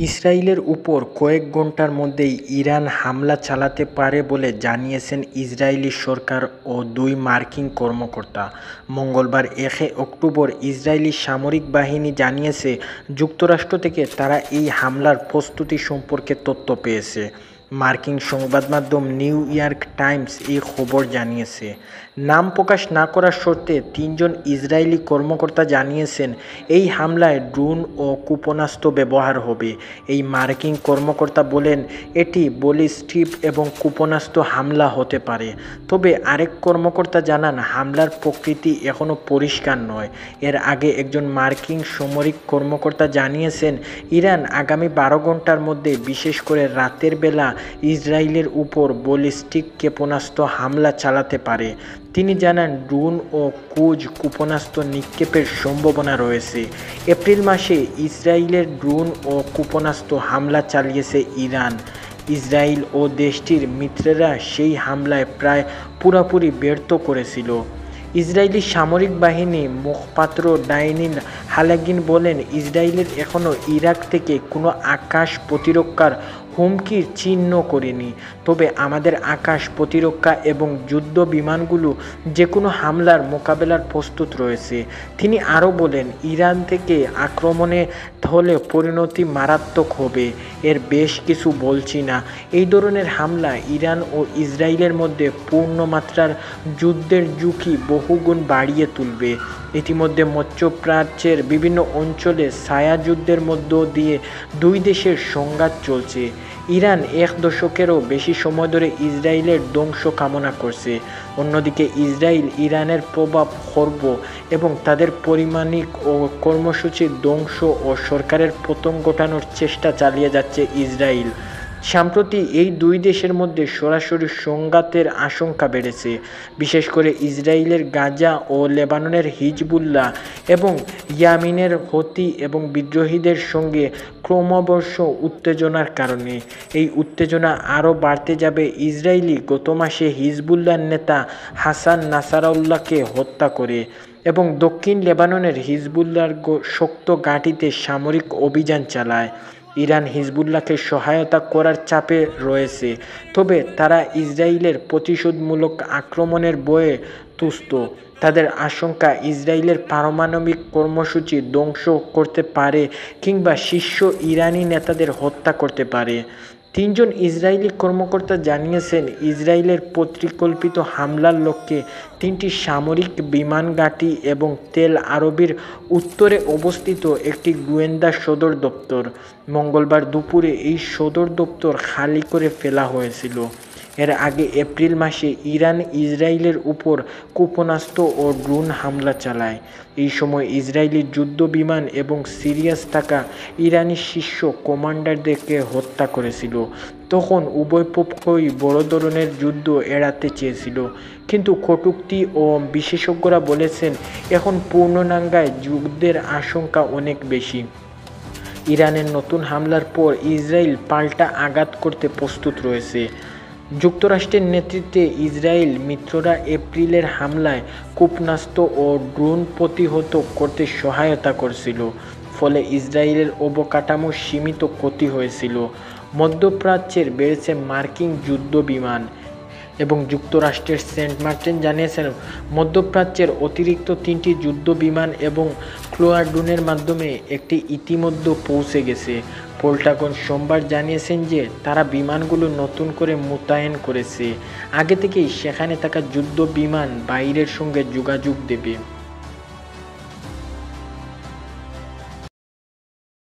ইসরায়েলের উপর কয়েক ঘণ্টার মধ্যেই ইরান হামলা চালাতে পারে বলে জানিয়েছেন ইসরায়েলি সরকার ও দুই মার্কিন কর্মকর্তা। মঙ্গলবার ১ অক্টোবর ইসরায়েলি সামরিক বাহিনী জানিয়েছে, যুক্তরাষ্ট্র থেকে তারা এই হামলার প্রস্তুতি সম্পর্কে তথ্য পেয়েছে। মার্কিন সংবাদমাধ্যম নিউ ইয়র্ক টাইমস এই খবর জানিয়েছে। নাম প্রকাশ না করার শর্তে ৩ জন ইসরায়েলি কর্মকর্তা জানিয়েছেন, এই হামলায় ড্রোন ও ক্ষেপণাস্ত্র ব্যবহার হবে। এই মার্কিন কর্মকর্তা বলেন, এটি ব্যালিস্টিক এবং ক্ষেপণাস্ত্র হামলা হতে পারে। তবে আরেক কর্মকর্তা জানান, হামলার প্রকৃতি এখনও পরিষ্কার নয়। এর আগে একজন মার্কিন সামরিক কর্মকর্তা জানিয়েছেন, ইরান আগামী ১২ ঘণ্টার মধ্যে, বিশেষ করে রাতের বেলা, ইসরায়েলের উপর ব্যালিস্টিক ক্ষেপণাস্ত্র হামলা চালাতে পারে। তিনি জানান, ড্রোন ও ক্ষেপণাস্ত্র নিক্ষেপের সম্ভাবনা রয়েছে। এপ্রিল মাসে ইসরায়েলের ড্রোন ও ক্ষেপণাস্ত্র হামলা চালিয়েছে ইরান। ইসরায়েল ও দেশটির মিত্ররা সেই হামলায় প্রায় পুরোপুরি ব্যর্থ করেছিল। ইসরায়েলি সামরিক বাহিনী মুখপাত্র ডানিয়েল হাগারি বলেন, ইসরায়েল এখনও ইরাক থেকে কোনো আকাশ প্রতিরক্ষার হুমকির চিহ্ন করেনি, তবে আমাদের আকাশ প্রতিরক্ষা এবং যুদ্ধ বিমানগুলো যে কোনো হামলার মোকাবেলার প্রস্তুত রয়েছে। তিনি আরও বলেন, ইরান থেকে আক্রমণে হলে পরিণতি মারাত্মক হবে। এর বেশ কিছু বলছি না। এই ধরনের হামলা ইরান ও ইসরায়েলের মধ্যে পূর্ণমাত্রার যুদ্ধের ঝুঁকি বহুগুণ বাড়িয়ে তুলবে। ইতিমধ্যে মধ্যপ্রাচ্যের বিভিন্ন অঞ্চলে ছায়াযুদ্ধের মধ্য দিয়ে দুই দেশের সংঘাত চলছে। ইরান ১ দশকেরও বেশি সময় ধরে ইসরায়েলের ধ্বংস কামনা করছে। অন্যদিকে ইসরায়েল ইরানের প্রভাব খর্ব এবং তাদের পারমাণবিক ও কর্মসূচির ধ্বংস ও সরকারের পতন ঘটানোর চেষ্টা চালিয়ে যাচ্ছে ইসরায়েল। সম্প্রতি এই দুই দেশের মধ্যে সরাসরি সংঘাতের আশঙ্কা বেড়েছে, বিশেষ করে ইসরায়েলের গাজা ও লেবাননের হিজবুল্লাহ এবং ইয়েমেনের হুথি এবং বিদ্রোহীদের সঙ্গে ক্রমবর্ষ উত্তেজনার কারণে। এই উত্তেজনা আরও বাড়তে যাবে ইসরায়েল গত মাসে হিজবুল্লাহর নেতা হাসান নাসরাল্লাহকে হত্যা করে এবং দক্ষিণ লেবাননের হিজবুল্লাহর শক্ত ঘাঁটিতে সামরিক অভিযান চালায়। ইরান হিজবুল্লাহকে সহায়তা করার চাপে রয়েছে, তবে তারা ইসরায়েলের প্রতিশোধমূলক আক্রমণের ভয়ে ত্রস্ত। তাদের আশঙ্কা, ইসরায়েলের পারমাণবিক কর্মসূচি ধ্বংস করতে পারে কিংবা শীর্ষ ইরানি নেতাদের হত্যা করতে পারে। ৩ জন ইসরায়েলি কর্মকর্তা জানিয়েছেন, ইসরায়েলের পরিকল্পিত হামলার লক্ষ্যে ৩টি সামরিক বিমান ঘাঁটি এবং তেল আবিবের উত্তরে অবস্থিত একটি গোয়েন্দা সদর দপ্তর। মঙ্গলবার দুপুরে এই সদর দপ্তর খালি করে ফেলা হয়েছিল। এর আগে এপ্রিল মাসে ইরান ইসরায়েলের উপর ক্ষেপণাস্ত্র ও ড্রোন হামলা চালায়। এই সময় ইসরায়েলি যুদ্ধ বিমান এবং সিরিয়ায় থাকা ইরানি শীর্ষ কমান্ডারদেরকে হত্যা করেছিল। তখন উভয় পক্ষই বড় ধরনের যুদ্ধ এড়াতে চেয়েছিল, কিন্তু কটূক্তি ও বিশেষজ্ঞরা বলেছেন, এখন পূর্ণাঙ্গ যুদ্ধের আশঙ্কা অনেক বেশি। ইরানের নতুন হামলার পর ইসরায়েল পাল্টা আঘাত করতে প্রস্তুত রয়েছে। যুক্তরাষ্ট্রের নেতৃত্বে ইসরায়েল মিত্ররা এপ্রিলের হামলায় ক্ষেপণাস্ত্র ও ড্রোন প্রতিহত করতে সহায়তা করছিল, ফলে ইসরায়েলের অবকাঠামোর সীমিত ক্ষতি হয়েছিল। মধ্যপ্রাচ্যের বেড়েছে মার্কিন যুদ্ধ বিমান এবং যুক্তরাষ্ট্রের সেন্ট মার্টিন জানিয়েছেন, মধ্যপ্রাচ্যের অতিরিক্ত 3টি যুদ্ধ বিমান এবং স্কোয়াড্রনের মাধ্যমে একটি ইতিমধ্যে পৌঁছে গেছে। পেন্টাগন সোমবার জানিয়েছেন যে তারা বিমানগুলো নতুন করে মোতায়েন করেছে। আগে থেকেই সেখানে থাকা যুদ্ধ বিমান বাইরের সঙ্গে যোগাযোগ দেবে।